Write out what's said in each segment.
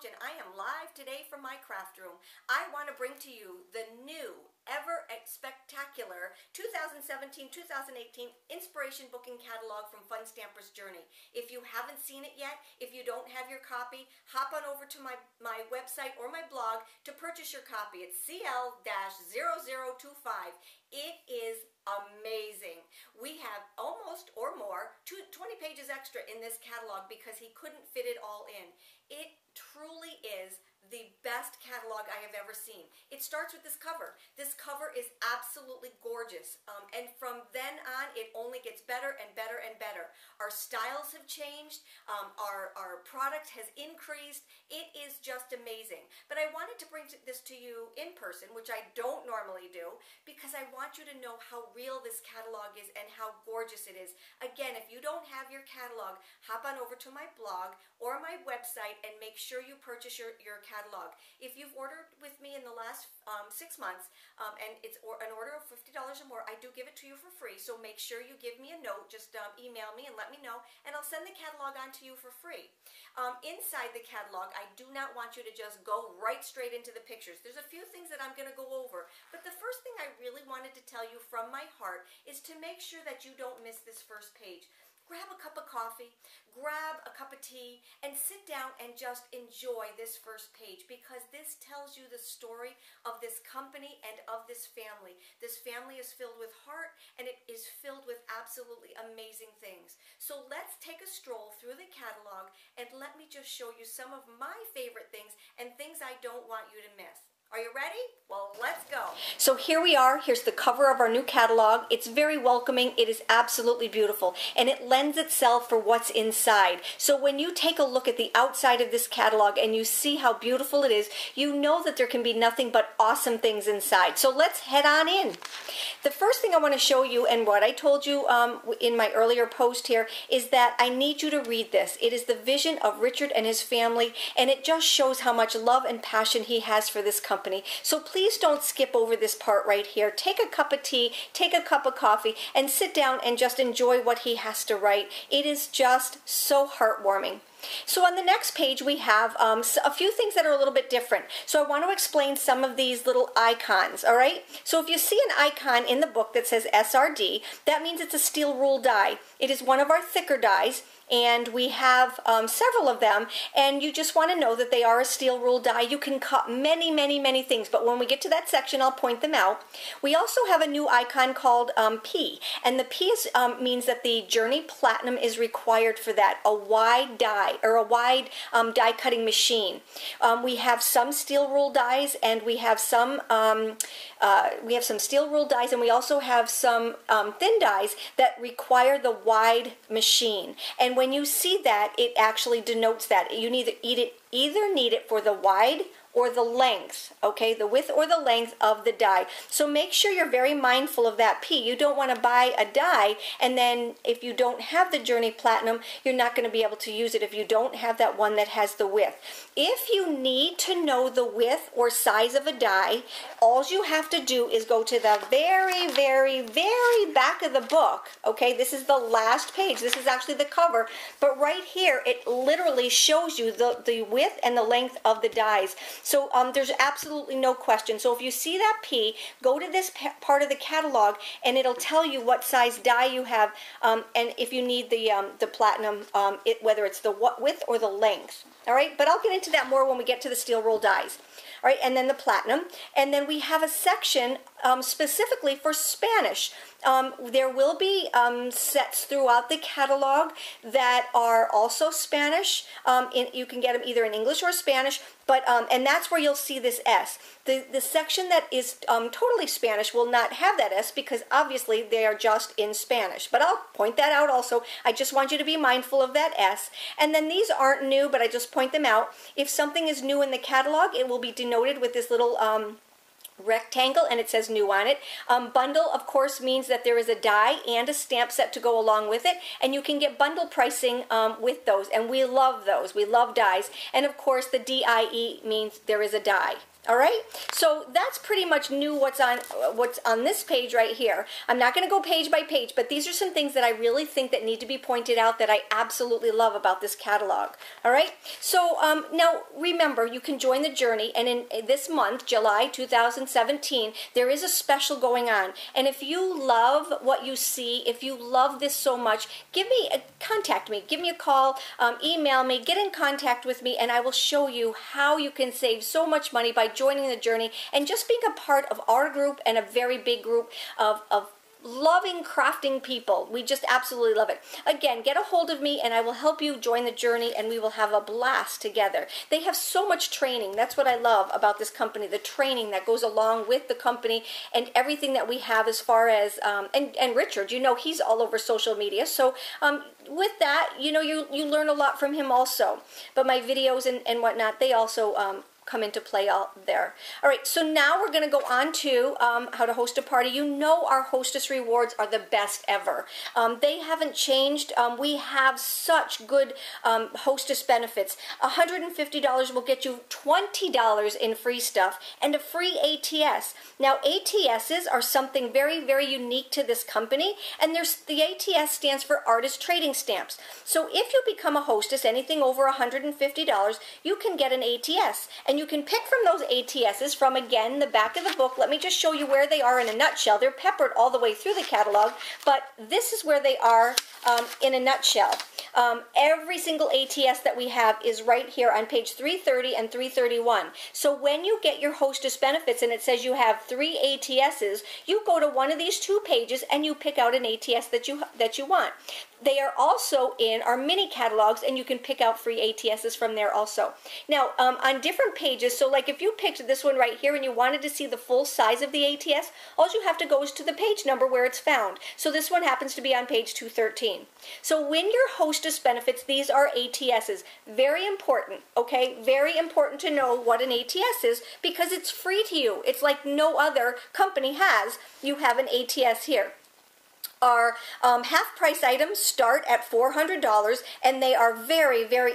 Coach, and I am live today from my craft room. I want to bring to you the new, ever spectacular 2017-2018 inspiration booking catalog from Fun Stamper's Journey. If you haven't seen it yet, if you don't have your copy, hop on over to my website or my blog to purchase your copy. It's CL-0025. It is amazing. We have almost or more 20 pages extra in this catalog because he couldn't fit it all in. It truly is the best catalog I have ever seen. It starts with this cover. This cover is absolutely gorgeous, and from then on it only gets better and better and better. Our styles have changed, our product has increased. It is just amazing. But I wanted to bring this to you in person, which I don't normally do, because I want you to know how real this catalog is and how gorgeous it is. Again, if you don't have your catalog, hop on over to my blog or my website and make sure you purchase your catalog. If you've ordered with me in the last 6 months, and it's an order of $50 or more, I do give it to you for free, so make sure you give me a note. Just email me and let me know, and I'll send the catalog on to you for free. Inside the catalog, I do not want you to just go right straight into the pictures. There's a few things that I'm going to go over, but the first thing I really wanted to tell you from my heart is to make sure that you don't miss this first page. Grab a cup of coffee, grab a cup of tea, and sit down and just enjoy this first page, because this tells you the story of this company and of this family. This family is filled with heart, and it is filled with absolutely amazing things. So let's take a stroll through the catalog, and let me just show you some of my favorite things and things I don't want you to miss. Are you ready? Well, let's go. So here we are. Here's the cover of our new catalog. It's very welcoming. It is absolutely beautiful, and it lends itself for what's inside. So when you take a look at the outside of this catalog and you see how beautiful it is, you know that there can be nothing but awesome things inside. So let's head on in. The first thing I want to show you, and what I told you in my earlier post here, is that I need you to read this. It is the vision of Richard and his family, and it just shows how much love and passion he has for this company. So please don't skip over this part right here. Take a cup of tea, take a cup of coffee, and sit down and just enjoy what he has to write. It is just so heartwarming. So on the next page we have a few things that are a little bit different. So I want to explain some of these little icons, all right? So if you see an icon in the book that says SRD, that means it's a steel rule die. It is one of our thicker dies, and we have several of them, and you just want to know that they are a steel rule die. You can cut many, many, many things, but when we get to that section, I'll point them out. We also have a new icon called P, and the P means that the Journey Platinum is required for that, a wide die, or a wide die cutting machine. We have some steel rule dies, and we have some steel rule dies, and we also have some thin dies that require the wide machine. And when you see that, it actually denotes that you either need it for the wide or the length, okay, the width or the length of the die. So make sure you're very mindful of that P. You don't want to buy a die, and then if you don't have the Journey Platinum, you're not going to be able to use it if you don't have that one that has the width. If you need to know the width or size of a die, all you have to do is go to the very, very, very back of the book, okay? This is the last page. This is actually the cover, but right here, it literally shows you the width and the length of the dies. So there's absolutely no question. So if you see that P, go to this part of the catalog, and it'll tell you what size die you have, and if you need the platinum, whether it's the width or the length. All right, but I'll get into that more when we get to the steel roll dies. All right, and then the platinum, and then we have a section specifically for Spanish. There will be sets throughout the catalog that are also Spanish. You can get them either in English or Spanish, but and that's where you'll see this S. The section that is totally Spanish will not have that S, because obviously they are just in Spanish. But I'll point that out also. I just want you to be mindful of that S. And then these aren't new, but I just point them out. If something is new in the catalog, it will be denoted with this little rectangle, and it says new on it. Bundle, of course, means that there is a die and a stamp set to go along with it, and you can get bundle pricing with those, and we love those. We love dies. And of course, the DIE means there is a die. All right, so that's pretty much new what's on this page right here. I'm not going to go page by page, but these are some things that I really think that need to be pointed out that I absolutely love about this catalog. All right, so now remember, you can join the journey, and in this month, July 2017, there is a special going on. And if you love what you see, if you love this so much, contact me, give me a call, email me, get in contact with me, and I will show you how you can save so much money by joining the journey and just being a part of our group and a very big group of loving crafting people. We just absolutely love it. Again, get a hold of me and I will help you join the journey, and we will have a blast together. They have so much training. That's what I love about this company, the training that goes along with the company and everything that we have as far as, and Richard, you know, he's all over social media. So with that, you know, you learn a lot from him also. But my videos and whatnot, they also come into play out there. All right, so now we're going to go on to how to host a party. You know our hostess rewards are the best ever. They haven't changed. We have such good hostess benefits. $150 will get you $20 in free stuff and a free ATS. Now, ATSs are something very, very unique to this company, and the ATS stands for Artist Trading Stamps. So if you become a hostess, anything over $150, you can get an ATS. And you can pick from those ATSs from, again, the back of the book. Let me just show you where they are in a nutshell. They're peppered all the way through the catalog, but this is where they are in a nutshell. Every single ATS that we have is right here on page 330 and 331. So when you get your hostess benefits and it says you have 3 ATSs, you go to one of these 2 pages and you pick out an ATS that you want. They are also in our mini catalogs, and you can pick out free ATSs from there also. Now, on different pages, so like if you picked this one right here and you wanted to see the full size of the ATS, all you have to go is to the page number where it's found. So this one happens to be on page 213. So when your hostess benefits, these are ATSs. Very important, okay? Very important to know what an ATS is because it's free to you. It's like no other company has. You have an ATS here. Our half-price items start at $400, and they are very, very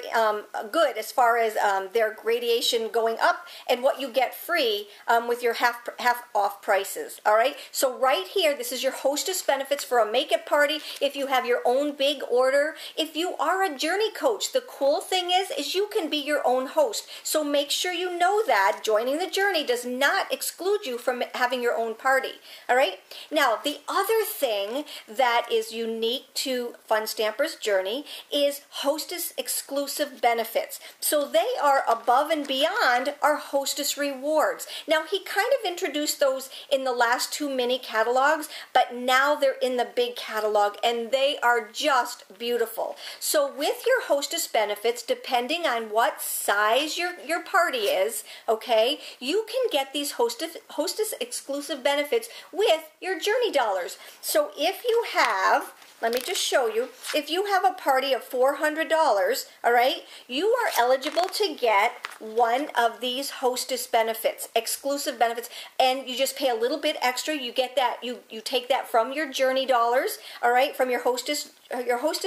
good as far as their gradation going up and what you get free with your half-off prices, all right? So right here, this is your hostess benefits for a make-it party. If you have your own big order, if you are a journey coach, the cool thing is you can be your own host. So make sure you know that joining the journey does not exclude you from having your own party, all right? Now, the other thing that is unique to Fun Stamper's Journey is hostess exclusive benefits. So they are above and beyond our hostess rewards. Now, he kind of introduced those in the last 2 mini catalogs, but now they're in the big catalog and they are just beautiful. So with your hostess benefits, depending on what size your party is, okay, you can get these hostess exclusive benefits with your Journey dollars. So if you have, let me just show you, if you have a party of $400, all right, you are eligible to get one of these hostess benefits, exclusive benefits, and you just pay a little bit extra. You get that, you take that from your Journey dollars, all right, from your hostess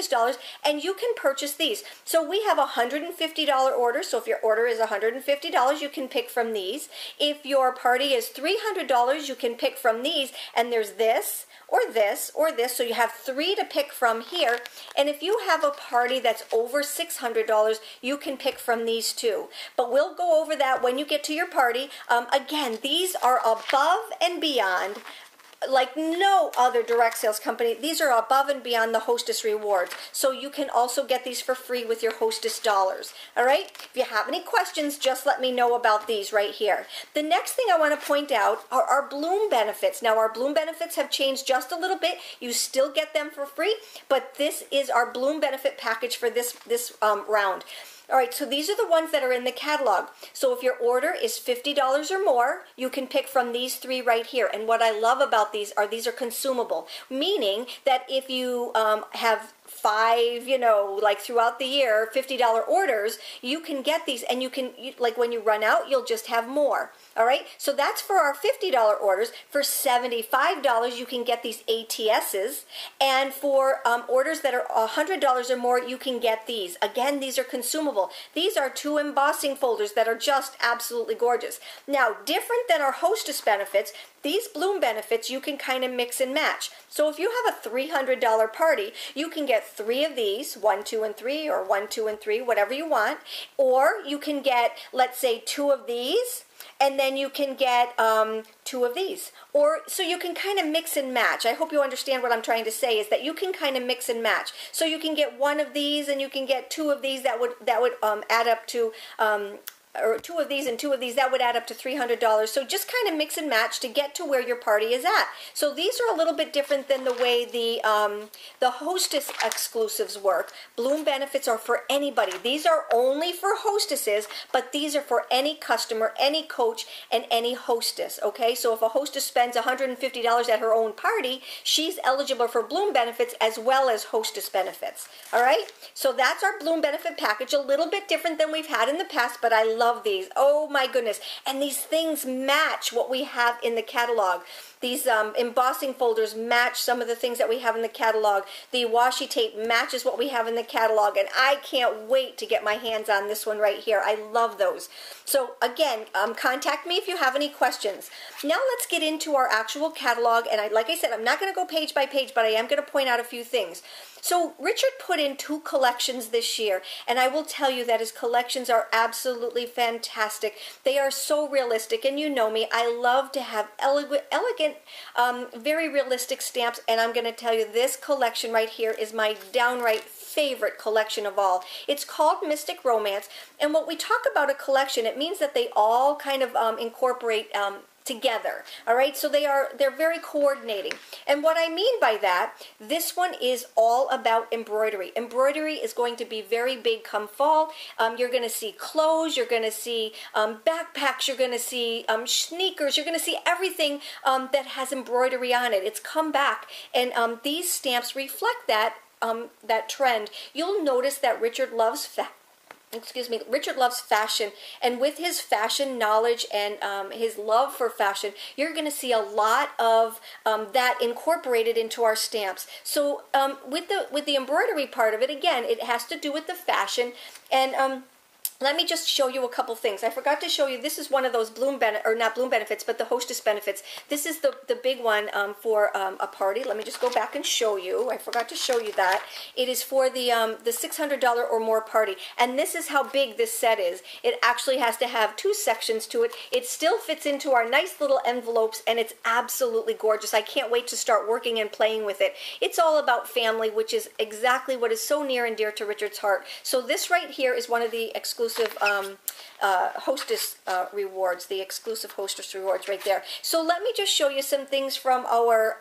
dollars, and you can purchase these. So we have a $150 order, so if your order is $150, you can pick from these. If your party is $300, you can pick from these, and there's this, or this, or this, so you have 3 to pick from here. And if you have a party that's over $600, you can pick from these too. But we'll go over that when you get to your party. Again, these are above and beyond, like no other direct sales company. These are above and beyond the hostess rewards. So you can also get these for free with your hostess dollars. All right? If you have any questions, just let me know about these right here. The next thing I want to point out are our Bloom benefits. Now, our Bloom benefits have changed just a little bit. You still get them for free, but this is our Bloom benefit package for this round. All right, so these are the ones that are in the catalog. So if your order is $50 or more, you can pick from these 3 right here. And what I love about these are consumable, meaning that if you have 5, like throughout the year, $50 orders, you can get these, and like when you run out, you'll just have more. All right, so that's for our $50 orders. For $75, you can get these ATSs, and for orders that are $100 or more, you can get these. Again, these are consumable. These are 2 embossing folders that are just absolutely gorgeous. Now, different than our hostess benefits, these bloom benefits you can kind of mix and match. So if you have a $300 party, you can get 3 of these, 1, 2, and 3, or 1, 2, and 3, whatever you want. Or you can get, let's say, 2 of these, and then you can get 2 of these. Or so you can kind of mix and match. I hope you understand what I'm trying to say, is that you can kind of mix and match. So you can get 1 of these, and you can get 2 of these. That would add up to or 2 of these and 2 of these, that would add up to $300. So just kind of mix and match to get to where your party is at. So these are a little bit different than the way the hostess exclusives work. Bloom benefits are for anybody. These are only for hostesses, but these are for any customer, any coach, and any hostess. Okay, so if a hostess spends $150 at her own party, she's eligible for bloom benefits as well as hostess benefits. All right, so that's our bloom benefit package. A little bit different than we've had in the past, but I love these. Oh my goodness. And these things match what we have in the catalog. These embossing folders match some of the things that we have in the catalog. The washi tape matches what we have in the catalog, and I can't wait to get my hands on this one right here. I love those. So again, contact me if you have any questions. Now let's get into our actual catalog, and like I said, I'm not going to go page by page, but I am going to point out a few things. So Richard put in 2 collections this year, and I will tell you that his collections are absolutely fantastic. They are so realistic, and you know me, I love to have elegant, very realistic stamps, and I'm going to tell you this collection right here is my downright favorite collection of all. It's called Mystic Romance, and when we talk about a collection, it means that they all kind of incorporate together. All right, so they're very coordinating. And what I mean by that, this one is all about embroidery. Embroidery is going to be very big come fall. You're going to see clothes, you're going to see backpacks, you're going to see sneakers, you're going to see everything that has embroidery on it. It's come back, and these stamps reflect that trend. You'll notice that Richard loves fashion, and with his fashion knowledge and his love for fashion, you're going to see a lot of that incorporated into our stamps. So with the embroidery part of it, again, it has to do with the fashion, and let me just show you a couple things. I forgot to show you, this is one of those not bloom benefits, but the hostess benefits. This is the big one for a party. Let me just go back and show you. I forgot to show you that. It is for the $600 or more party. And this is how big this set is. It actually has to have 2 sections to it. It still fits into our nice little envelopes, and it's absolutely gorgeous. I can't wait to start working and playing with it. It's all about family, which is exactly what is so near and dear to Richard's heart. So this right here is one of the exclusive hostess rewards, the exclusive hostess rewards right there. So let me just show you some things from our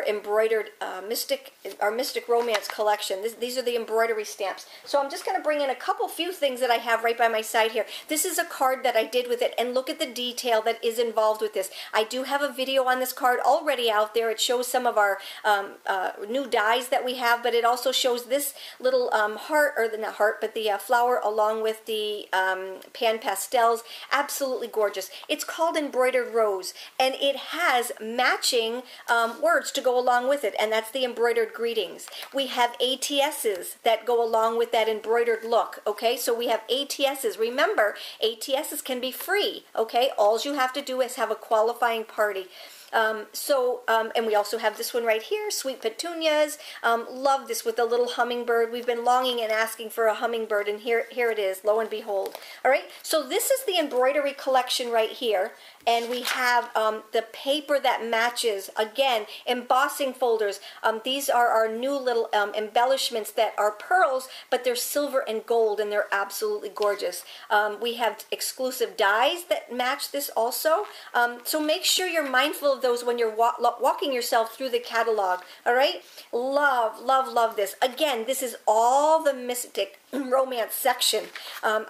embroidered Mystic Romance collection. These are the embroidery stamps. So I'm just going to bring in a few things that I have right by my side here. This is a card that I did with it, and look at the detail that is involved with this. I do have a video on this card already out there. It shows some of our new dies that we have, but it also shows this little heart, or not heart, but the flower along with the pan pastels. Absolutely gorgeous. It's called Embroidered Rose, and it has matching words to go along with it, and that's the embroidered greetings. We have ATSs that go along with that embroidered look. Okay, so we have ATSs. Remember, ATSs can be free. Okay, all you have to do is have a qualifying party. And we also have this one right here, Sweet Petunias. Love this with the little hummingbird. We've been longing and asking for a hummingbird, and here it is, lo and behold. All right, so this is the embroidery collection right here. And we have the paper that matches, again, embossing folders. These are our new little embellishments that are pearls, but they're silver and gold, and they're absolutely gorgeous. We have exclusive dies that match this also. So make sure you're mindful of of those when you're walking yourself through the catalog. All right, love, love, love this. Again, this is all the mystic romance section.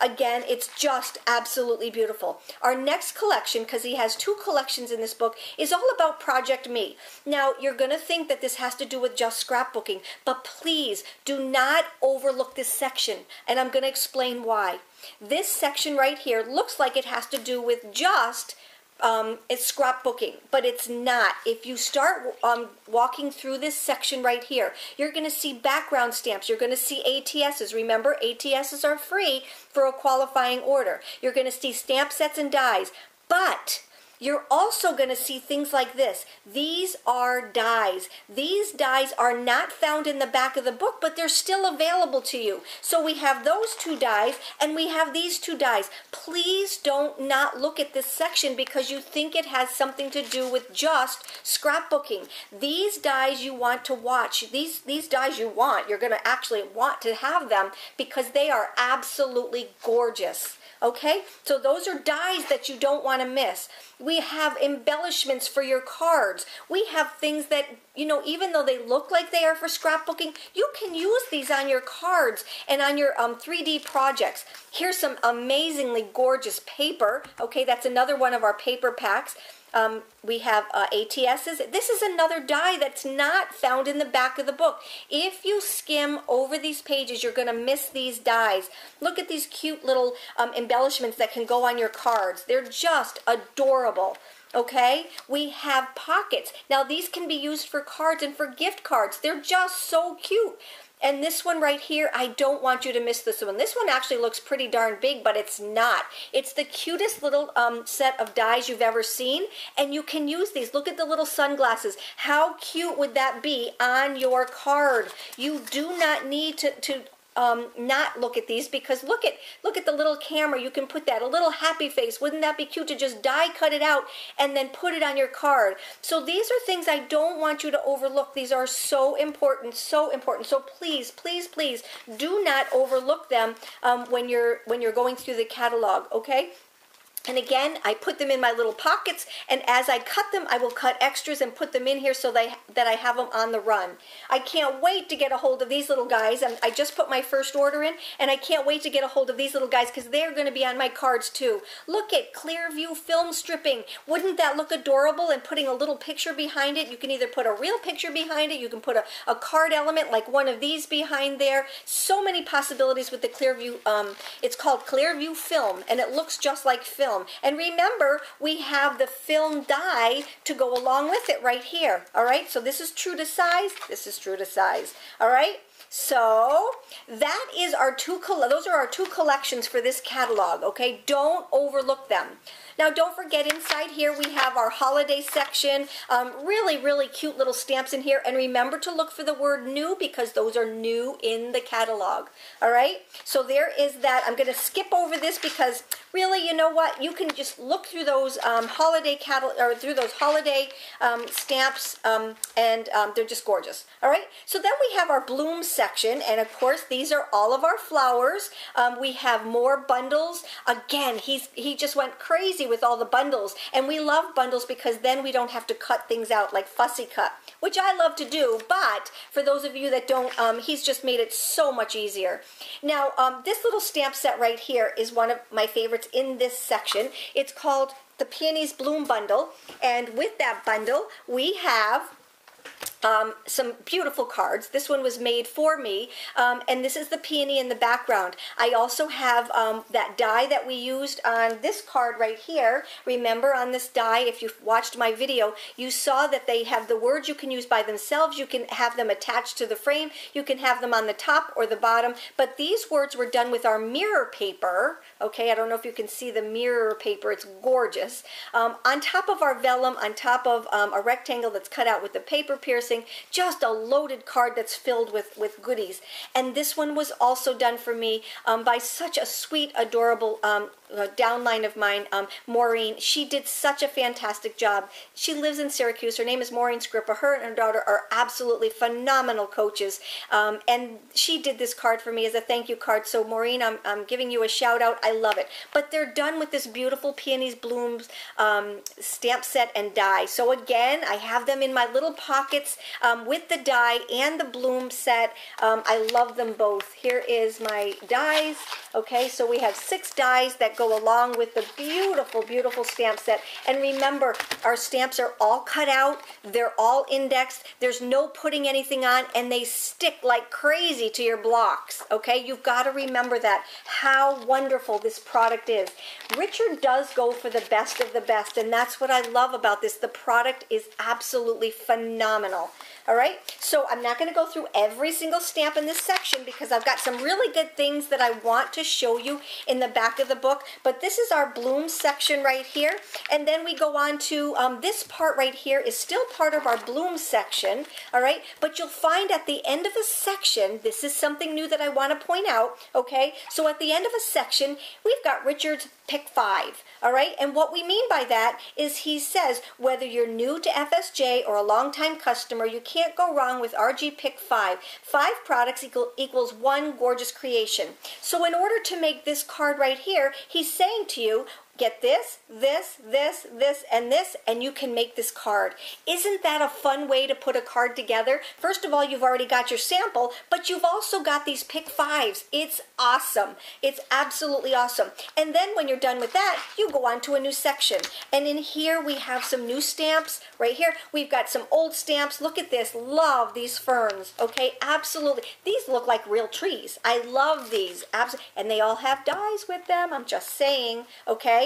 Again, it's just absolutely beautiful. Our next collection, because he has 2 collections in this book, is all about Project Me. Now, you're going to think that this has to do with just scrapbooking, but please do not overlook this section, and I'm going to explain why. This section right here looks like it has to do with just it's scrapbooking, but it's not. If you start walking through this section right here, you're going to see background stamps. You're going to see ATSs. Remember, ATSs are free for a qualifying order. You're going to see stamp sets and dies, but you're also going to see things like this. These are dies. These dies are not found in the back of the book, but they're still available to you. So we have those 2 dies, and we have these 2 dies. Please don't not look at this section because you think it has something to do with just scrapbooking. These dies you want to watch. These dies you want. You're going to actually want to have them because they are absolutely gorgeous. Okay, so those are dies that you don't want to miss. We have embellishments for your cards. We have things that, you know, even though they look like they are for scrapbooking, you can use these on your cards and on your 3D projects. Here's some amazingly gorgeous paper. Okay, that's another one of our paper packs. We have ATSs. This is another die that's not found in the back of the book. If you skim over these pages, you're going to miss these dies. Look at these cute little embellishments that can go on your cards. They're just adorable. Okay, we have pockets. Now these can be used for cards and for gift cards. They're just so cute. And this one right here, I don't want you to miss this one. This one actually looks pretty darn big, but it's not. It's the cutest little set of dies you've ever seen, and you can use these. Look at the little sunglasses. How cute would that be on your card? You do not need to not look at these because look at the little camera. You can put that, a little happy face. Wouldn't that be cute to just die cut it out and then put it on your card? So these are things I don't want you to overlook. These are so important, so important. So please, please, please do not overlook them when you're going through the catalog, okay? And again, I put them in my little pockets, and as I cut them, I will cut extras and put them in here so that I have them on the run. I can't wait to get a hold of these little guys, and I just put my first order in, and I can't wait to get a hold of these little guys because they're going to be on my cards too. Look at Clearview film stripping. Wouldn't that look adorable? And putting a little picture behind it. You can either put a real picture behind it, you can put a card element like one of these behind there. So many possibilities with the Clearview. It's called Clearview film, and it looks just like film. And remember, we have the film die to go along with it right here. All right, so this is true to size. This is true to size. All right, so that is our those are our 2 collections for this catalog. Okay, don't overlook them. Now, don't forget, inside here we have our holiday section. Really, really cute little stamps in here. And remember to look for the word new because those are new in the catalog. All right? So there is that. I'm going to skip over this because really, you know what? You can just look through those holiday stamps, and they're just gorgeous. All right? So then we have our bloom section. And, of course, these are all of our flowers. We have more bundles. Again, he just went crazy with all the bundles, and we love bundles because then we don't have to cut things out like fussy cut, which I love to do, but for those of you that don't, he's just made it so much easier. Now, this little stamp set right here is one of my favorites in this section. It's called the Peonies Bloom Bundle, and with that bundle, we have some beautiful cards. This one was made for me, and this is the peony in the background. I also have that die that we used on this card right here. Remember, on this die, if you've watched my video, you saw that they have the words you can use by themselves. You can have them attached to the frame. You can have them on the top or the bottom, but these words were done with our mirror paper. Okay, I don't know if you can see the mirror paper. It's gorgeous. On top of our vellum, on top of a rectangle that's cut out with the paper piercing, just a loaded card that's filled with goodies. And this one was also done for me by such a sweet, adorable downline of mine, Maureen, she did such a fantastic job. She lives in Syracuse. Her name is Maureen Scrippa. Her and her daughter are absolutely phenomenal coaches. And she did this card for me as a thank you card. So Maureen, I'm giving you a shout out. I love it. But they're done with this beautiful Peonies Blooms stamp set and die. So again, I have them in my little pockets with the die and the bloom set. I love them both. Here is my dies. Okay, so we have 6 dies that go along with the beautiful, beautiful stamp set. And remember, our stamps are all cut out. They're all indexed. There's no putting anything on, and they stick like crazy to your blocks. Okay, you've got to remember that, how wonderful this product is. Richard does go for the best of the best, and that's what I love about this. The product is absolutely phenomenal. All right, so I'm not going to go through every single stamp in this section because I've got some really good things that I want to show you in the back of the book, but this is our bloom section right here, and then we go on to this part right here is still part of our bloom section, all right, but you'll find at the end of a section, this is something new that I want to point out, okay, so at the end of a section, we've got Richard's Pick 5, all right, and what we mean by that is he says whether you're new to FSJ or a longtime customer, you can't go wrong with RG Pick 5. 5 products equals 1 gorgeous creation. So in order to make this card right here, he's saying to you, get this, this, this, this, and you can make this card. Isn't that a fun way to put a card together? First of all, you've already got your sample, but you've also got these Pick 5s. It's awesome. It's absolutely awesome. And then when you're done with that, you go on to a new section. And in here, we have some new stamps. Right here, we've got some old stamps. Look at this. Love these ferns. Okay, absolutely. These look like real trees. I love these. And they all have dies with them. I'm just saying, okay?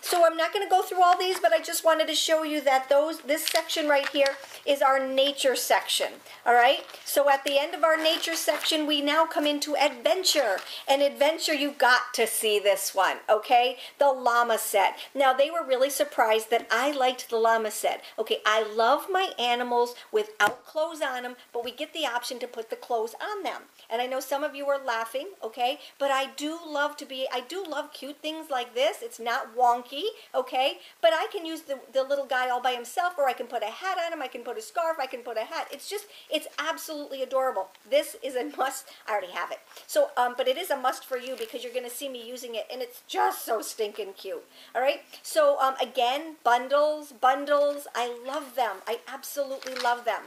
So I'm not going to go through all these, but I just wanted to show you that this section right here is our nature section. All right. So at the end of our nature section, we now come into adventure. And adventure, you've got to see this one. Okay. The llama set. Now they were really surprised that I liked the llama set. Okay. I love my animals without clothes on them, but we get the option to put the clothes on them. And I know some of you are laughing, okay? But I do love cute things like this. It's not wonky, okay? But I can use the little guy all by himself, or I can put a hat on him, I can put a scarf, I can put a hat. It's absolutely adorable. This is a must. I already have it. So, but it is a must for you because you're going to see me using it, and it's just so stinking cute, all right? So, again, bundles, I love them. I absolutely love them.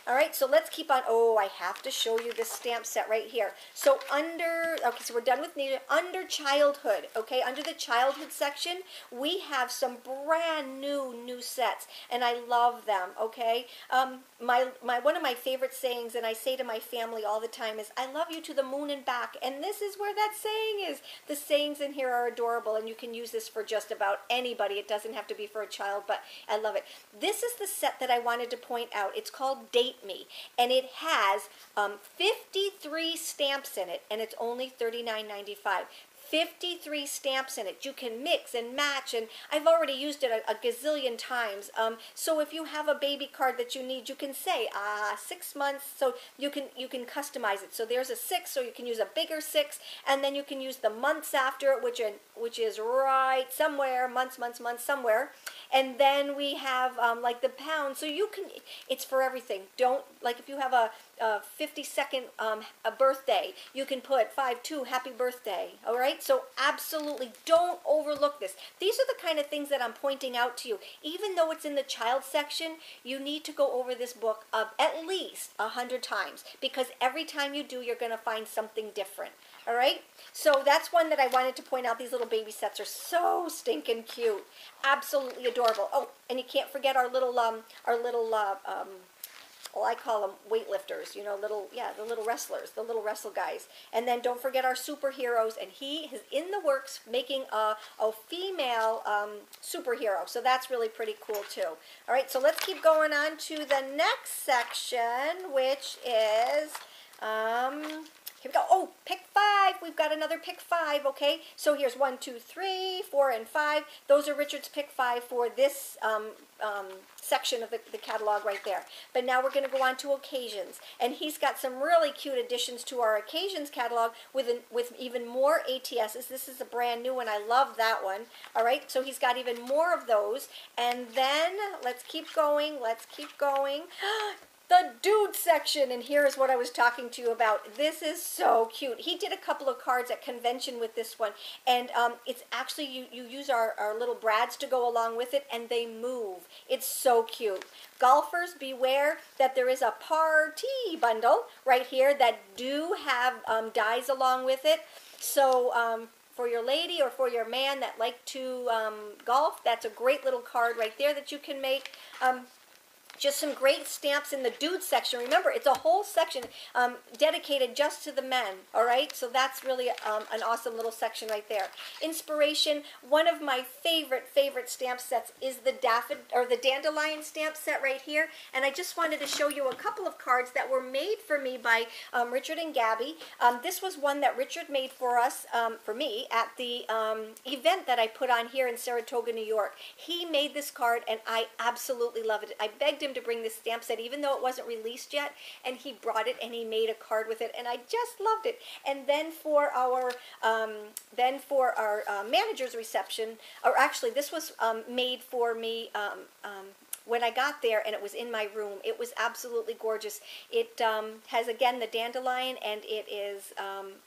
All right, so let's keep on. Oh, I have to show you this stamp set right here. So okay, so we're done with nature. Under childhood, okay, under the childhood section, we have some brand new sets, and I love them, okay? One of my favorite sayings, and I say to my family all the time, is, I love you to the moon and back, and this is where that saying is. The sayings in here are adorable, and you can use this for just about anybody. It doesn't have to be for a child, but I love it. This is the set that I wanted to point out. It's called Date Me, and it has 53 stamps in it, and it's only $39.95. 53 stamps in it. You can mix and match, and I've already used it a gazillion times. So if you have a baby card that you need, you can say 6 months, so you can customize it. So there's a 6, so you can use a bigger 6, and then you can use the months after it, which is right somewhere, months somewhere. And then we have like the pound, so you can, it's for everything. Don't, like if you have a 52nd a birthday, you can put 5-2 happy birthday. All right, so absolutely don't overlook this. These are the kind of things that I'm pointing out to you. Even though it's in the child section, you need to go over this book at least 100 times, because every time you do, you're going to find something different. All right, so that's one that I wanted to point out. These little baby sets are so stinking cute, absolutely adorable. Oh, and you can't forget our little well, I call them weightlifters, you know, the little wrestlers, the little wrestle guys. And then don't forget our superheroes, and he is in the works making a female superhero. So that's really pretty cool too. All right, so let's keep going on to the next section, which is Here we go. Oh, pick 5. We've got another pick 5, okay? So here's 1, 2, 3, 4, and 5. Those are Richard's pick 5 for this section of the catalog right there. But now we're going to go on to occasions. And he's got some really cute additions to our occasions catalog with even more ATSs. This is a brand new one. I love that one. All right, so he's got even more of those. And then let's keep going. Let's keep going. The dude section, and here is what I was talking to you about. This is so cute. He did a couple of cards at convention with this one, and it's actually, you use our little brads to go along with it, and they move. It's so cute. Golfers, beware that there is a party bundle right here that do have dies along with it. So for your lady or for your man that like to golf, that's a great little card right there that you can make. Just some great stamps in the dude section. Remember, it's a whole section dedicated just to the men, all right? So that's really an awesome little section right there. Inspiration, one of my favorite stamp sets is the dandelion stamp set right here. And I just wanted to show you a couple of cards that were made for me by Richard and Gabby. This was one that Richard made for us, for me, at the event that I put on here in Saratoga, New York. He made this card, and I absolutely love it. I begged him to bring this stamp set even though it wasn't released yet, and he brought it and he made a card with it, and I just loved it. And then for our manager's reception, or actually this was made for me when I got there, and it was in my room. It was absolutely gorgeous. It has, again, the dandelion, and it is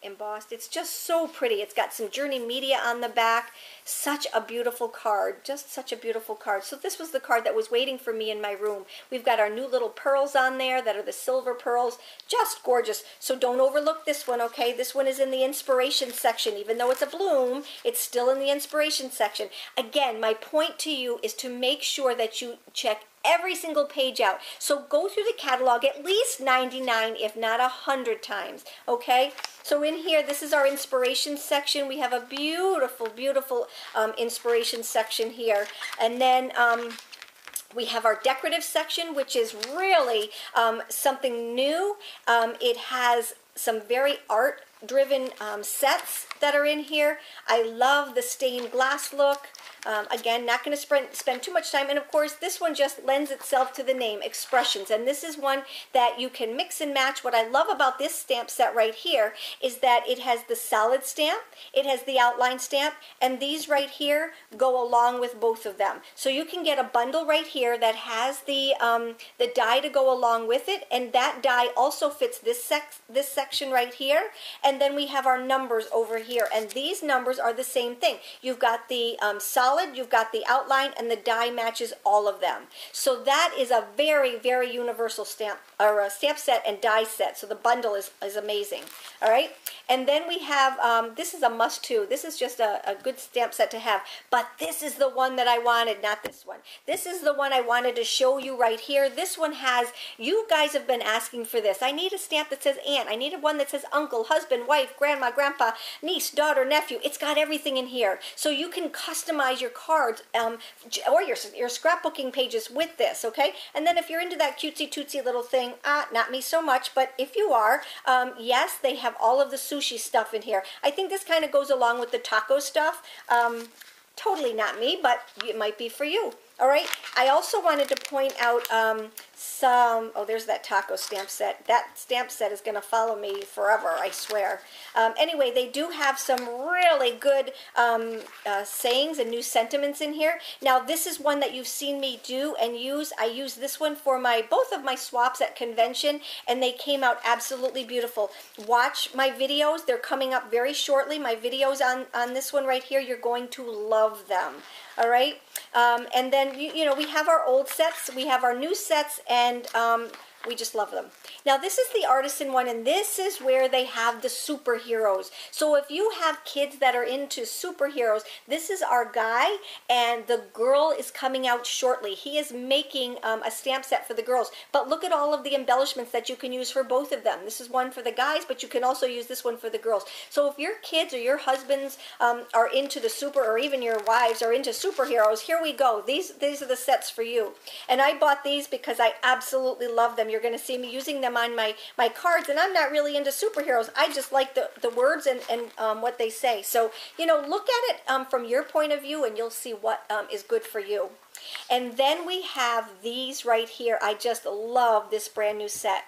embossed. It's just so pretty. It's got some Journey Media on the back. Such a beautiful card. Just such a beautiful card. So this was the card that was waiting for me in my room. We've got our new little pearls on there that are the silver pearls. Just gorgeous. So don't overlook this one, okay? This one is in the inspiration section. Even though it's a bloom, it's still in the inspiration section. Again, my point to you is to make sure that you check every single page out. So go through the catalog at least 99, if not 100 times, okay? So in here, this is our inspiration section. We have a beautiful, beautiful inspiration section here. And then we have our decorative section, which is really something new. It has some very art-driven sets that are in here. I love the stained glass look. Again, not going to spend too much time. And of course, this one just lends itself to the name, Expressions. And this is one that you can mix and match. What I love about this stamp set right here is that it has the solid stamp, it has the outline stamp, and these right here go along with both of them. So you can get a bundle right here that has the die to go along with it, and that die also fits this section right here. And then we have our numbers over here, and these numbers are the same thing. You've got the solid, you've got the outline, and the die matches all of them. So that is a very, very universal stamp, or a stamp set and die set. So the bundle is amazing. All right, and then we have, this is a must too. This is just a good stamp set to have, but this is the one that I wanted, not this one. This is the one I wanted to show you right here. This one has, you guys have been asking for this. I need a stamp that says aunt. I need one that says uncle, husband, wife, grandma, grandpa, niece, daughter, nephew. It's got everything in here. So you can customize your cards or your scrapbooking pages with this, okay? And then if you're into that cutesy tootsy little thing, not me so much, but if you are, yes, they have all of the sushi stuff in here. I think this kind of goes along with the taco stuff. Totally not me, but it might be for you. All right, I also wanted to point out oh, there's that taco stamp set. That stamp set is going to follow me forever, I swear. Anyway, they do have some really good sayings and new sentiments in here. Now, this is one that you've seen me do and use. I used this one for both of my swaps at convention, and they came out absolutely beautiful. Watch my videos. They're coming up very shortly. My videos on this one right here, you're going to love them. All right, and then, you know, we have our old sets, we have our new sets, and we just love them. Now, this is the artisan one, and this is where they have the superheroes. So if you have kids that are into superheroes, this is our guy, and the girl is coming out shortly. He is making a stamp set for the girls. But look at all of the embellishments that you can use for both of them. This is one for the guys, but you can also use this one for the girls. So if your kids or your husbands are into the or even your wives are into superheroes, here we go. These are the sets for you. And I bought these because I absolutely love them. You're going to see me using them on my cards, and I'm not really into superheroes. I just like the words and what they say. So, you know, look at it from your point of view, and you'll see what is good for you. And then we have these right here. I just love this brand new set.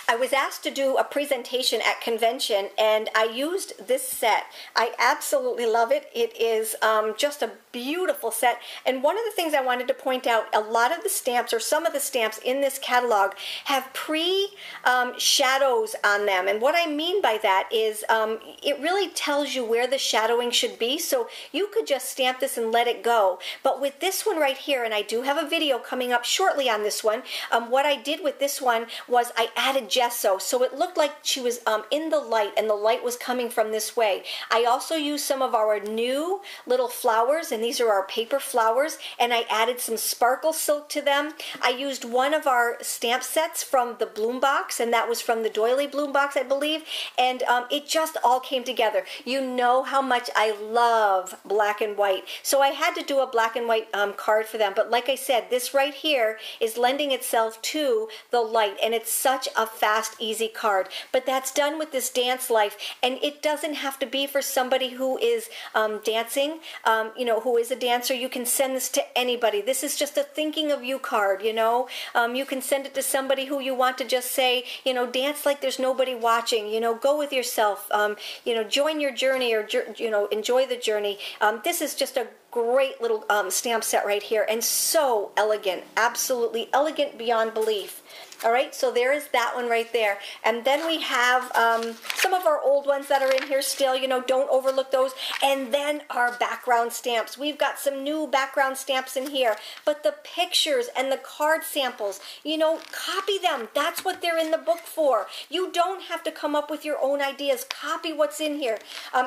I was asked to do a presentation at convention, and I used this set. I absolutely love it. It is just a beautiful set. And one of the things I wanted to point out, a lot of the stamps, or some of the stamps in this catalog, have pre-shadows on them. And what I mean by that is it really tells you where the shadowing should be. So you could just stamp this and let it go. But with this one right here, and I do have a video coming up shortly on this one, what I did with this one was I added gesso, so it looked like she was in the light, and the light was coming from this way. I also used some of our new little flowers, and these are our paper flowers, and I added some sparkle silk to them. I used one of our stamp sets from the bloom box, and that was from the doily bloom box, I believe, and it just all came together. You know how much I love black and white, so I had to do a black and white card for them. But like I said, this right here is lending itself to the light, and it's such a fast, easy card. But that's done with this Dance Life, and it doesn't have to be for somebody who is dancing, you know, who is a dancer. You can send this to anybody. This is just a thinking of you card, you know. You can send it to somebody who you want to just say, you know, dance like there's nobody watching, you know, go with yourself, you know, join your journey, or, you know, enjoy the journey. This is just a great little stamp set right here, and so elegant, absolutely elegant beyond belief. All right, so there is that one right there. And then we have some of our old ones that are in here still, you know, don't overlook those. And then our background stamps. We've got some new background stamps in here, but the pictures and the card samples, you know, copy them. That's what they're in the book for. You don't have to come up with your own ideas. Copy what's in here.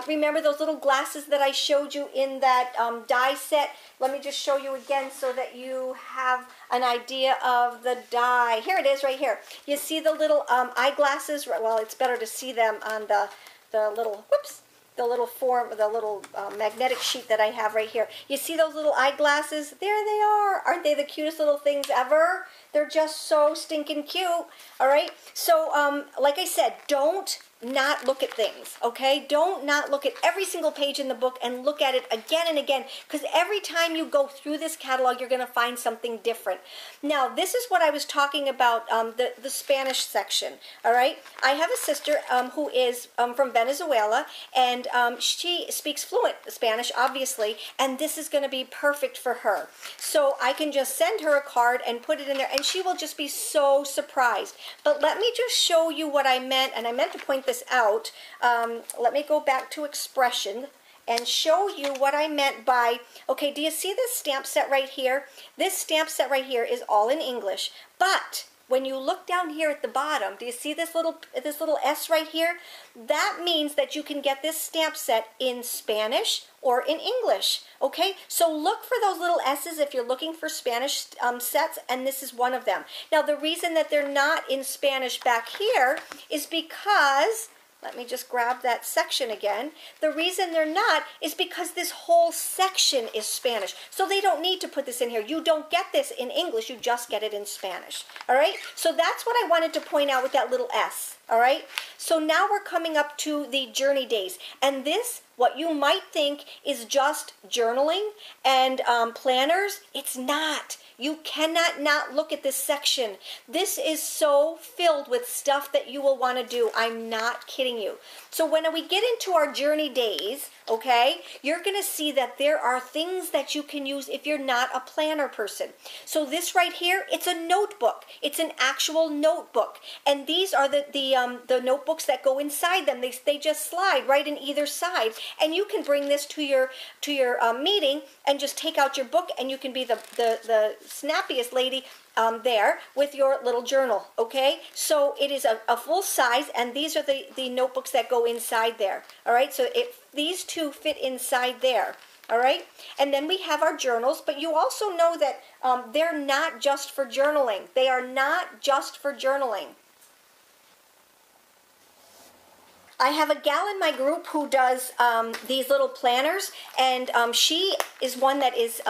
Remember those little glasses that I showed you in that die set? Let me just show you again so that you have an idea of the die. Here it is right here. You see the little eyeglasses? Well, it's better to see them on the little, whoops, the little magnetic sheet that I have right here. You see those little eyeglasses? There they are. Aren't they the cutest little things ever? They're just so stinking cute. All right. So, like I said, don't not look at things, okay? Don't not look at every single page in the book, and look at it again and again, because every time you go through this catalog, you're going to find something different. Now, this is what I was talking about, the Spanish section, all right? I have a sister who is from Venezuela, and she speaks fluent Spanish, obviously, and this is going to be perfect for her. So I can just send her a card and put it in there, and she will just be so surprised. But let me just show you what I meant, and I meant to point this out. Let me go back to expression and show you what I meant by, okay, do you see this stamp set right here? This stamp set right here is all in English, but when you look down here at the bottom, do you see this little S right here? That means that you can get this stamp set in Spanish or in English, okay? So look for those little S's if you're looking for Spanish sets, and this is one of them. Now, the reason that they're not in Spanish back here is because, let me just grab that section again. The reason they're not is because this whole section is Spanish. So they don't need to put this in here. You don't get this in English, you just get it in Spanish. All right? So that's what I wanted to point out with that little S. All right? So now we're coming up to the journey days. And this, what you might think is just journaling and planners, it's not. You cannot not look at this section. This is so filled with stuff that you will want to do. I'm not kidding you. So when we get into our journey days, okay, you're going to see that there are things that you can use if you're not a planner person. So this right here, it's a notebook. It's an actual notebook. And these are the notebooks that go inside them. They just slide right in either side. And you can bring this to your meeting and just take out your book, and you can be the snappiest lady there with your little journal, okay? So it is a full size, and these are the notebooks that go inside there, all right? So these two fit inside there, all right? And then we have our journals, but you also know that they're not just for journaling. They are not just for journaling. I have a gal in my group who does these little planners, and she is one that is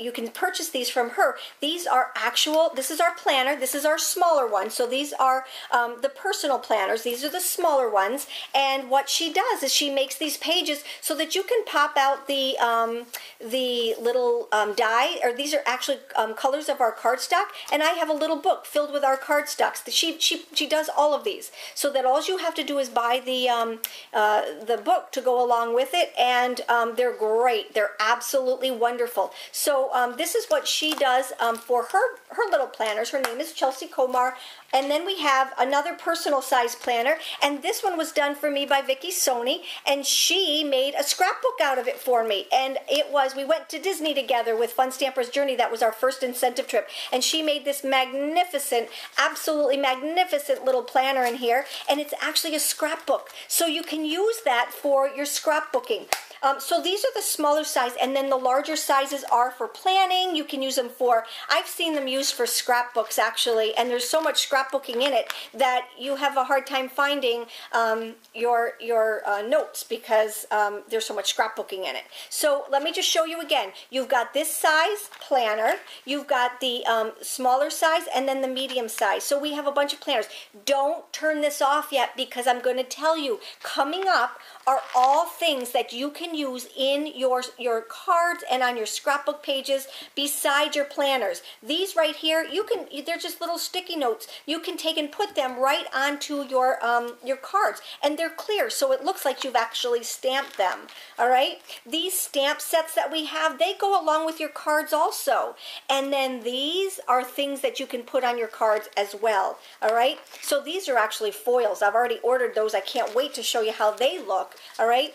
you can purchase these from her. These are actual, this is our planner, this is our smaller one. So these are the personal planners. These are the smaller ones. And what she does is she makes these pages so that you can pop out the little die, or these are actually colors of our cardstock. And I have a little book filled with our cardstocks. She does all of these so that all you have to do is buy the book to go along with it. And they're great. They're absolutely wonderful. So this is what she does for her little planners. Her name is Chelsea Komar. And then we have another personal size planner, and this one was done for me by Vicki Sony, and she made a scrapbook out of it for me. And it was, we went to Disney together with Fun Stampers Journey. That was our first incentive trip, and she made this magnificent, absolutely magnificent little planner in here, and it's actually a scrapbook. So you can use that for your scrapbooking. So these are the smaller size, and then the larger sizes are for planning. You can use them for, I've seen them used for scrapbooks actually, and there's so much scrapbooking in it that you have a hard time finding your notes because there's so much scrapbooking in it. So let me just show you again. You've got this size planner, you've got the smaller size, and then the medium size. So we have a bunch of planners. Don't turn this off yet, because I'm going to tell you, coming up are all things that you can use in your cards and on your scrapbook pages beside your planners. These right here, they're just little sticky notes. You can take and put them right onto your cards, and they're clear, so it looks like you've actually stamped them. All right, these stamp sets that we have, they go along with your cards also. And then these are things that you can put on your cards as well. All right, so these are actually foils. I've already ordered those. I can't wait to show you how they look. All right,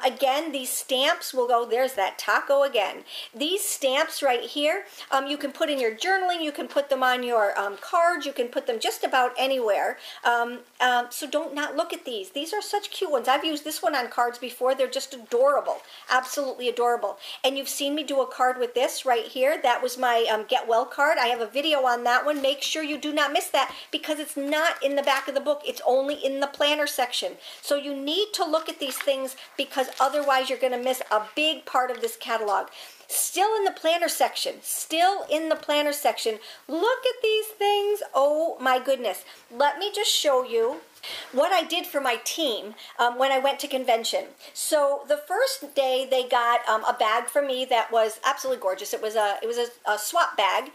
again, these stamps will go, there's that taco again. These stamps right here, you can put in your journaling, you can put them on your cards, you can put them just about anywhere. So don't not look at these. These are such cute ones. I've used this one on cards before. They're just adorable, absolutely adorable. And you've seen me do a card with this right here. That was my Get Well card. I have a video on that one. Make sure you do not miss that, because it's not in the back of the book. It's only in the planner section. So you need to look at these things, because otherwise you're going to miss a big part of this catalog. Still in the planner section, look at these things. Oh my goodness. Let me just show you what I did for my team when I went to convention. So the first day they got a bag from me that was absolutely gorgeous. It was a swap bag.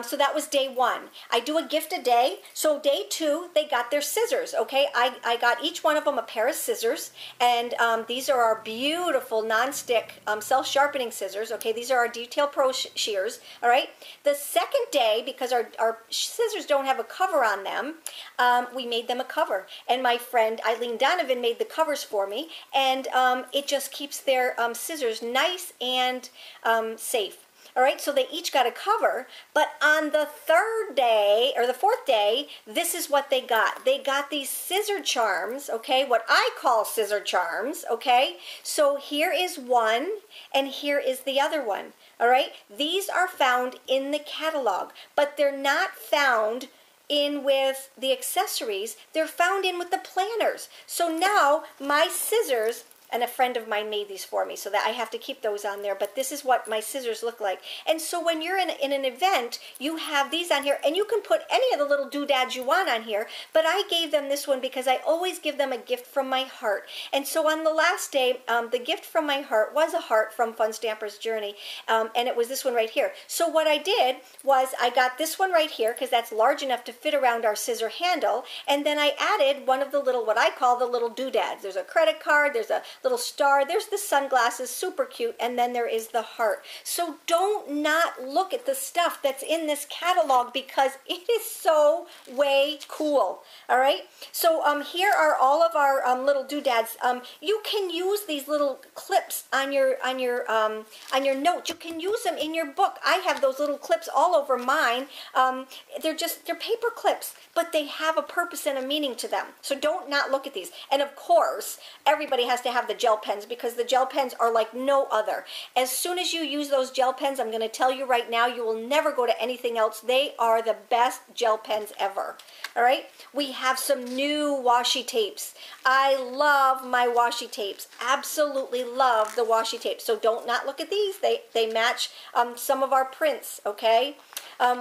So that was day one. I do a gift a day. So day two, they got their scissors. Okay, I got each one of them a pair of scissors, and these are our beautiful non-stick self-sharpening scissors. Okay, these are our Detail Pro shears. All right. The second day, because our scissors don't have a cover on them, we made them a cover. And my friend Eileen Donovan made the covers for me, and it just keeps their scissors nice and safe. All right, so they each got a cover, but on the third day, or the fourth day, this is what they got. They got these scissor charms, okay, what I call scissor charms, okay? So here is one, and here is the other one, all right? These are found in the catalog, but they're not found in with the accessories. They're found in with the planners. So now my scissors, and a friend of mine made these for me, so that I have to keep those on there, but this is what my scissors look like. And so when you're in an event, you have these on here, and you can put any of the little doodads you want on here, but I gave them this one because I always give them a gift from my heart. And so on the last day, the gift from my heart was a heart from Fun Stampers Journey, and it was this one right here. So what I did was I got this one right here, because that's large enough to fit around our scissor handle, and then I added one of the little, what I call the little doodads. There's a credit card, there's a little star, there's the sunglasses, super cute, and then there is the heart. So don't not look at the stuff that's in this catalog, because it is so way cool. All right, so here are all of our little doodads. You can use these little clips on your note. You can use them in your book. I have those little clips all over mine. They're paper clips, but they have a purpose and a meaning to them. So don't not look at these. And of course, everybody has to have have the gel pens because the gel pens are like no other. As soon as you use those gel pens, I'm going to tell you right now, you will never go to anything else. They are the best gel pens ever. All right, we have some new washi tapes. I love my washi tapes. Absolutely love the washi tapes. So don't not look at these. They match some of our prints, okay?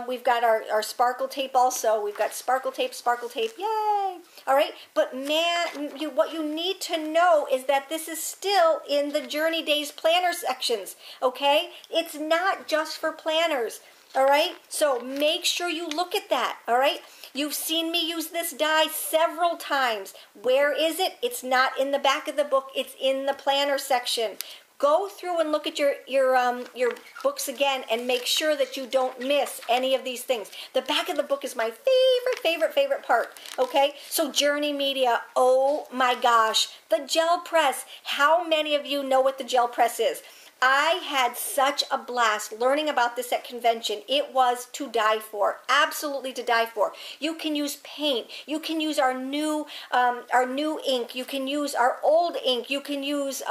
We've got our sparkle tape also. We've got sparkle tape, yay! All right, but man, what you need to know is that this is still in the Journey Days planner sections, okay? It's not just for planners, all right? So make sure you look at that, all right? You've seen me use this die several times. Where is it? It's not in the back of the book. It's in the planner section. Go through and look at your books again and make sure that you don't miss any of these things. The back of the book is my favorite part, okay? So Journey Media, oh my gosh, the gel press. How many of you know what the gel press is? I had such a blast learning about this at convention. It was to die for, absolutely to die for. You can use paint. You can use our new ink. You can use our old ink. You can use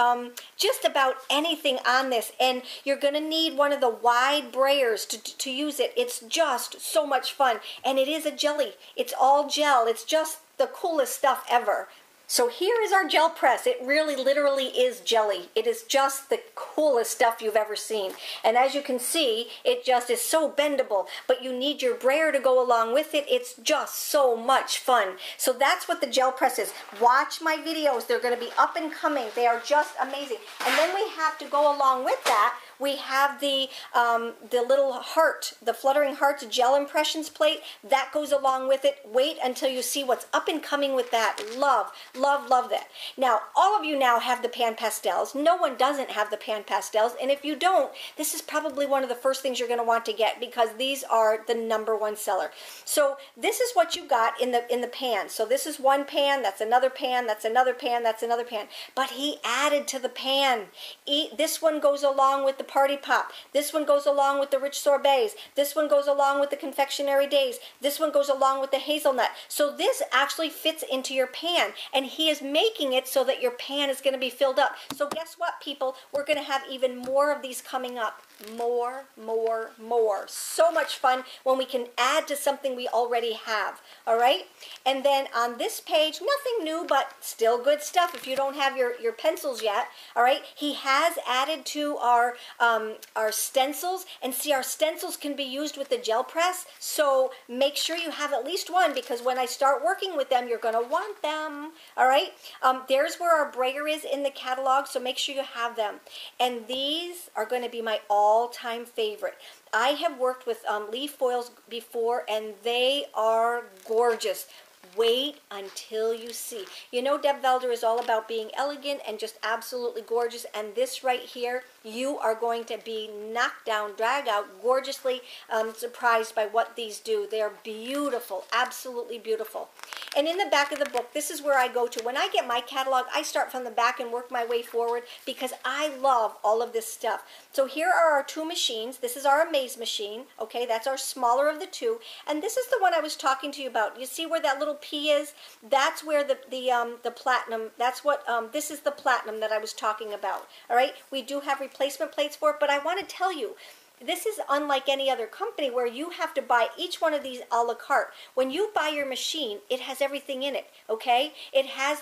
just about anything on this. And you're going to need one of the wide brayers to use it. It's just so much fun. And it is a jelly. It's all gel. It's just the coolest stuff ever. So here is our gel press. It really literally is jelly. It is just the coolest stuff you've ever seen. And as you can see, it just is so bendable, but you need your brayer to go along with it. It's just so much fun. So that's what the gel press is. Watch my videos. They're going to be up and coming. They are just amazing. And then we have to go along with that. We have the little heart, the Fluttering Hearts gel impressions plate. That goes along with it. Wait until you see what's up and coming with that. Love that. Now, all of you now have the pan pastels. No one doesn't have the pan pastels. And if you don't, this is probably one of the first things you're going to want to get because these are the #1 seller. So this is what you got in the pan. So this is one pan, that's another pan, that's another pan, that's another pan. But he added to the pan. This one goes along with the Party Pop. This one goes along with the Rich Sorbets. This one goes along with the Confectionery Days. This one goes along with the Hazelnut. So this actually fits into your pan, and he is making it so that your pan is going to be filled up. So guess what, people? We're going to have even more of these coming up. More. So much fun when we can add to something we already have. All right? And then on this page, nothing new, but still good stuff if you don't have your pencils yet. All right? He has added to our stencils, and see, our stencils can be used with the gel press, so make sure you have at least one because when I start working with them, you're going to want them. All right? There's where our brayer is in the catalog, so make sure you have them. And these are going to be my all-time favorite. I have worked with leaf foils before, and they are gorgeous. Wait until you see. You know, Deb Valder is all about being elegant and just absolutely gorgeous, and this right here, you are going to be knocked down, dragged out, gorgeously surprised by what these do. They are beautiful, absolutely beautiful. And in the back of the book, this is where I go to. When I get my catalog, I start from the back and work my way forward because I love all of this stuff. So here are our two machines. This is our Amaze machine, okay? That's our smaller of the two. And this is the one I was talking to you about. You see where that little P is? That's where the platinum, that's what, this is the platinum that I was talking about, all right? We do have replacement plates for it, but I want to tell you, this is unlike any other company where you have to buy each one of these a la carte. When you buy your machine, it has everything in it, okay? It has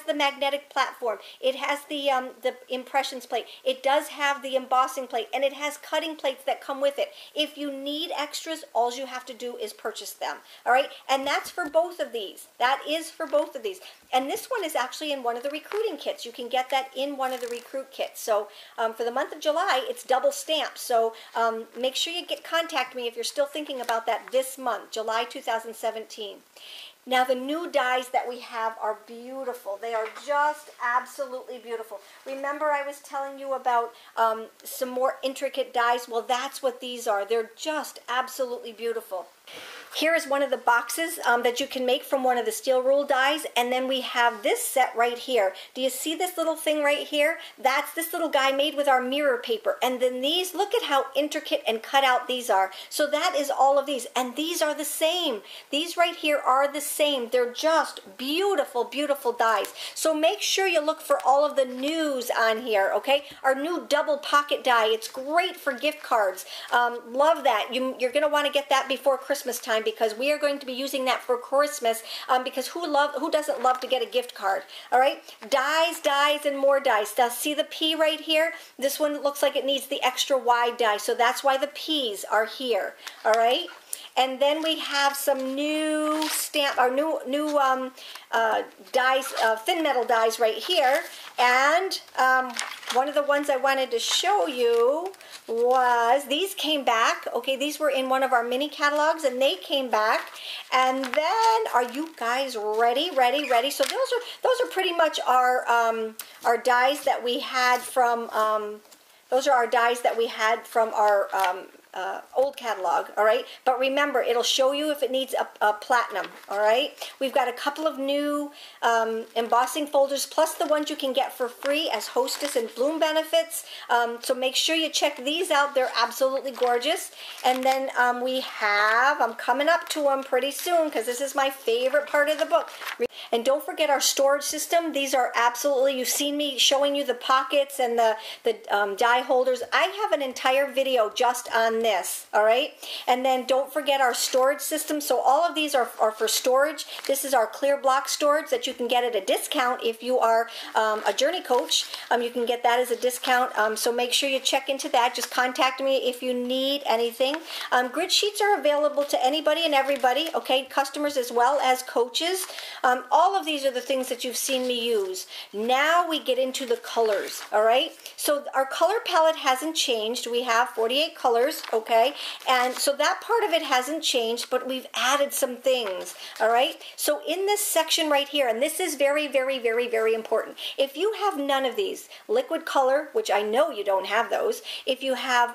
the magnetic platform. It has the impressions plate. It does have the embossing plate, and it has cutting plates that come with it. If you need extras, all you have to do is purchase them, all right? And that's for both of these. That is for both of these. And this one is actually in one of the recruiting kits. You can get that in one of the recruit kits. So for the month of July, it's double stamped. So make sure you contact me if you're still thinking about that this month, July 2017. Now the new dies that we have are beautiful. They are just absolutely beautiful. Remember I was telling you about some more intricate dies? Well, that's what these are. They're just absolutely beautiful. Here is one of the boxes that you can make from one of the steel rule dies, and then we have this set right here. Do you see this little thing right here? That's this little guy made with our mirror paper. And then these, look at how intricate and cut out these are. So that is all of these, and these are the same. These right here are the same. They're just beautiful, beautiful dies. So make sure you look for all of the news on here, okay? Our new double pocket die, it's great for gift cards. Love that. You're going to want to get that before Christmas time, because we are going to be using that for Christmas, because who doesn't love to get a gift card? All right, dies, and more dies. Now see the P right here? This one looks like it needs the extra wide die, so that's why the P's are here. All right, and then we have some new dies, thin metal dies right here, and one of the ones I wanted to show you was these came back. Okay, these were in one of our mini catalogs, and they came back. And then, are you guys ready? So those are pretty much our dies that we had from. Those are our dies that we had from our old catalog, all right? But remember, it'll show you if it needs a platinum, all right? We've got a couple of new embossing folders, plus the ones you can get for free as hostess and bloom benefits. So make sure you check these out. They're absolutely gorgeous. And then we have, I'm coming up to them pretty soon, because this is my favorite part of the book. And don't forget our storage system. These are absolutely, you've seen me showing you the pockets and the die holders. I have an entire video just on this, all right? And then don't forget our storage system. So all of these are for storage. This is our clear block storage that you can get at a discount if you are a Journey coach. You can get that as a discount. So make sure you check into that. Just contact me if you need anything. Grid sheets are available to anybody and everybody, okay? Customers as well as coaches. All of these are the things that you've seen me use. Now we get into the colors, all right? So our color palette hasn't changed. We have 48 colors, okay? And so that part of it hasn't changed, but we've added some things, all right? So in this section right here, and this is very, very, very, very important. If you have none of these, liquid color, which I know you don't have those, if you have,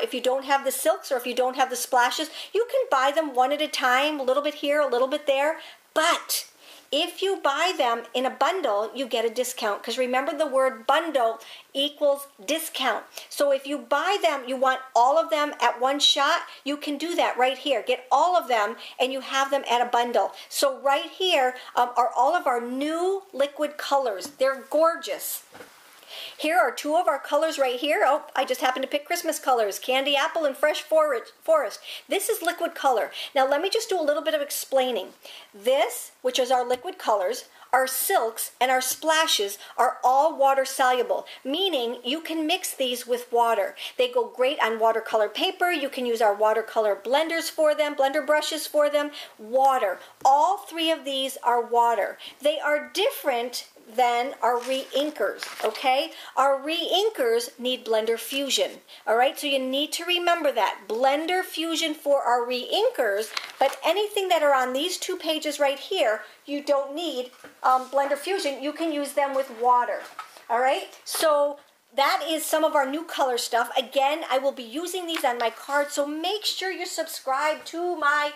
if you don't have the silks, or if you don't have the splashes, you can buy them one at a time, a little bit here, a little bit there, but if you buy them in a bundle, you get a discount, because remember, the word bundle equals discount. So if you buy them, you want all of them at one shot, you can do that right here. Get all of them and you have them at a bundle. So right here are all of our new liquid colors. They're gorgeous. Here are two of our colors right here. Oh, I just happened to pick Christmas colors, Candy Apple and Fresh Forest. This is liquid color. Now let me just do a little bit of explaining. This, which is our liquid colors, our silks and our splashes are all water soluble, meaning you can mix these with water. They go great on watercolor paper. You can use our watercolor blenders for them, blender brushes for them. Water. All three of these are water. They are different than our re-inkers, okay? Our re-inkers need blender fusion, all right? So you need to remember that. Blender fusion for our re-inkers, but anything that are on these two pages right here, you don't need blender fusion. You can use them with water, all right? So that is some of our new color stuff. Again, I will be using these on my card, so make sure you subscribe to my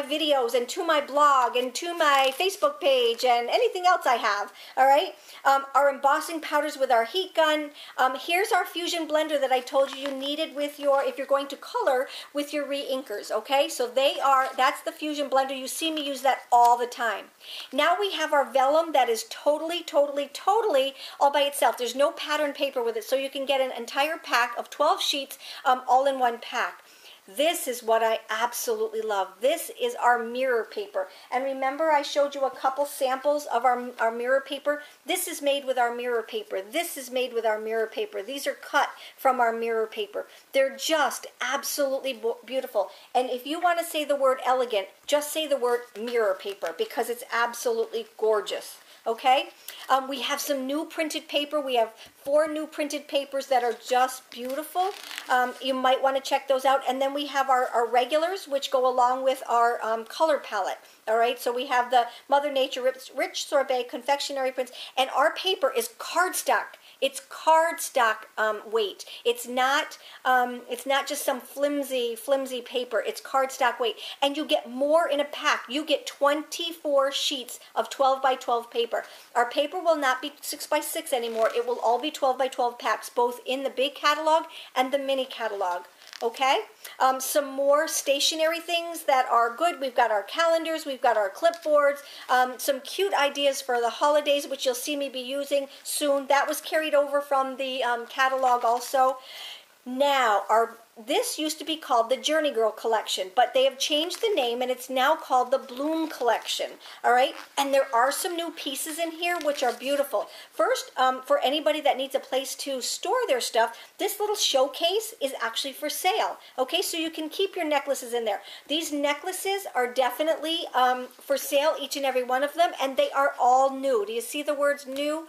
videos and to my blog and to my Facebook page and anything else I have, all right? Our embossing powders with our heat gun. Here's our fusion blender that I told you needed with your, if you're going to color with your re-inkers, okay? So that's the fusion blender. You see me use that all the time. Now we have our vellum that is totally all by itself. There's no pattern paper with it, so you can get an entire pack of 12 sheets all in one pack. This is what I absolutely love. This is our mirror paper. And remember, I showed you a couple samples of our mirror paper. This is made with our mirror paper. This is made with our mirror paper. These are cut from our mirror paper. They're just absolutely beautiful. And if you want to say the word elegant, just say the word mirror paper, because it's absolutely gorgeous. Okay? We have some new printed paper. We have 4 new printed papers that are just beautiful. You might want to check those out. And then we have our regulars, which go along with our color palette. All right, so we have the Mother Nature Rich Sorbet confectionery prints, and our paper is cardstock. It's cardstock weight. It's not just some flimsy paper. It's cardstock weight, and you get more in a pack. You get 24 sheets of 12 by 12 paper. Our paper will not be 6 by 6 anymore. It will all be 12 by 12 packs, both in the big catalog and the mini catalog. Okay, some more stationery things that are good. We've got our calendars, we've got our clipboards, some cute ideas for the holidays, which you'll see me be using soon. That was carried over from the catalog also. Now, this used to be called the Journey Girl Collection, but they have changed the name and it's now called the Bloom Collection. All right, and there are some new pieces in here which are beautiful. First, for anybody that needs a place to store their stuff, this little showcase is actually for sale. Okay, so you can keep your necklaces in there. These necklaces are definitely for sale, each and every one of them, and they are all new. Do you see the words new?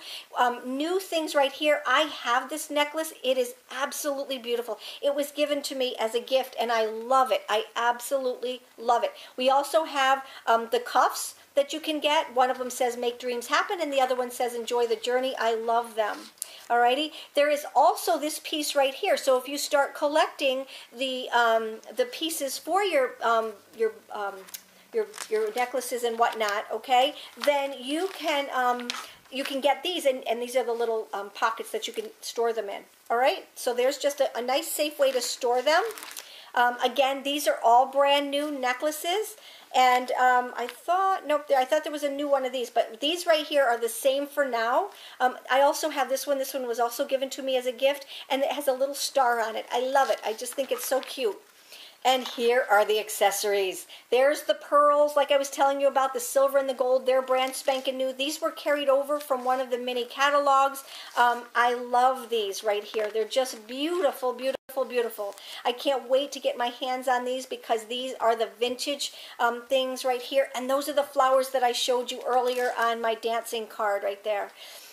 New things right here. I have this necklace. It is absolutely beautiful. It was given to me as a gift and I love it. I absolutely love it. We also have the cuffs that you can get. One of them says make dreams happen and the other one says enjoy the journey. I love them. Alrighty, there is also this piece right here. So if you start collecting the pieces for your necklaces and whatnot, okay, then you can get these, and these are the little pockets that you can store them in. All right, so there's just a nice, safe way to store them. Again, these are all brand new necklaces, and I thought there was a new one of these, but these right here are the same for now. I also have this one. This one was also given to me as a gift, and it has a little star on it. I love it. I just think it's so cute. And here are the accessories. There's the pearls, like I was telling you about, the silver and the gold. They're brand spanking new. These were carried over from one of the mini catalogs. I love these right here. They're just beautiful, beautiful, beautiful. I can't wait to get my hands on these because these are the vintage things right here. And those are the flowers that I showed you earlier on my dancing card right there.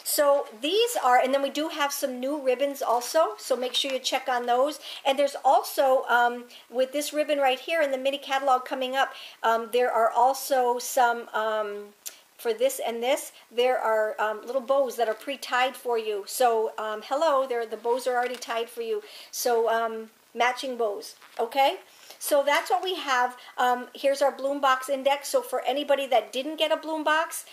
So these are, and then we do have some new ribbons also, so make sure you check on those. And there's also, with this ribbon right here in the mini catalog coming up, there are also some, for this and this, there are little bows that are pre-tied for you. So, hello, the bows are already tied for you. So, matching bows, okay? So that's what we have. Here's our Bloom Box Index. So for anybody that didn't get a Bloom Box,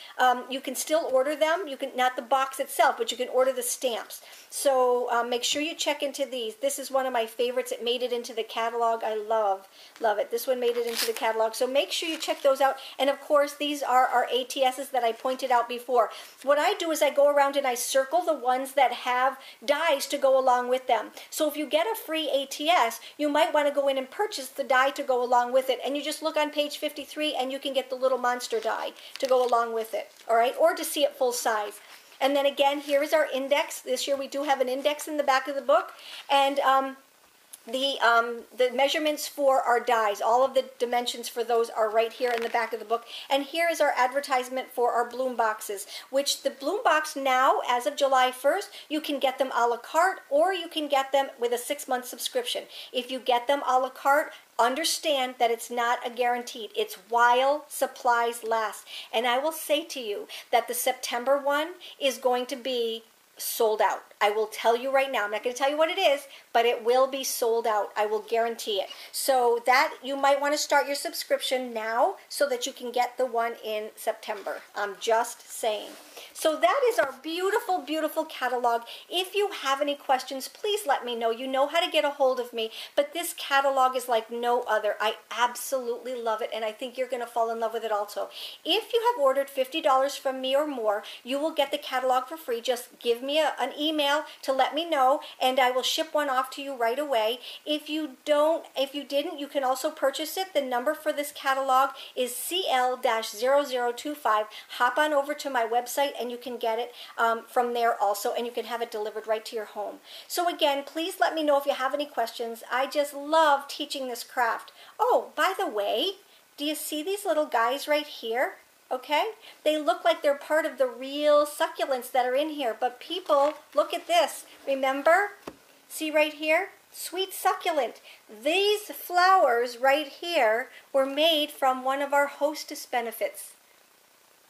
you can still order them. You can, not the box itself, but you can order the stamps. So make sure you check into these. This is one of my favorites. It made it into the catalog. I love it. This one made it into the catalog. So make sure you check those out. And of course, these are our ATSs that I pointed out before. What I do is I go around and I circle the ones that have dies to go along with them. So if you get a free ATS, you might want to go in and purchase the die to go along with it, and you just look on page 53 and you can get the little monster die to go along with it, all right, or to see it full size. And then again, here is our index. This year we do have an index in the back of the book, and the measurements for our dies, all of the dimensions for those are right here in the back of the book. And here is our advertisement for our Bloom boxes, which the Bloom box now, as of July 1st, you can get them a la carte or you can get them with a 6-month subscription. If you get them a la carte, understand that it's not a guaranteed. It's while supplies last. And I will say to you that the September one is going to be sold out. I will tell you right now. I'm not going to tell you what it is, but it will be sold out. I will guarantee it. So that you might want to start your subscription now so that you can get the one in September. I'm just saying. So that is our beautiful, beautiful catalog. If you have any questions, please let me know. You know how to get a hold of me, but this catalog is like no other. I absolutely love it, and I think you're going to fall in love with it also. If you have ordered $50 from me or more, you will get the catalog for free. Just give me an email to let me know, and I will ship one off to you right away. If you didn't, you can also purchase it. The number for this catalog is CL-0025. Hop on over to my website and you can get it from there also, and you can have it delivered right to your home. So again, please let me know if you have any questions. I just love teaching this craft. Oh, by the way, do you see these little guys right here? Okay, they look like they're part of the real succulents that are in here, but people, look at this. Remember? See right here? Sweet succulent. These flowers right here were made from one of our hostess benefits.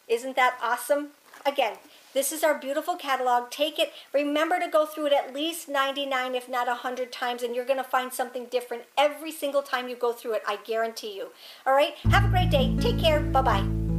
Isn't that awesome? Again, This is our beautiful catalog. Take it. Remember to go through it at least 99, if not 100 times, and you're going to find something different every single time you go through it. I guarantee you. All right? Have a great day. Take care. Bye-bye.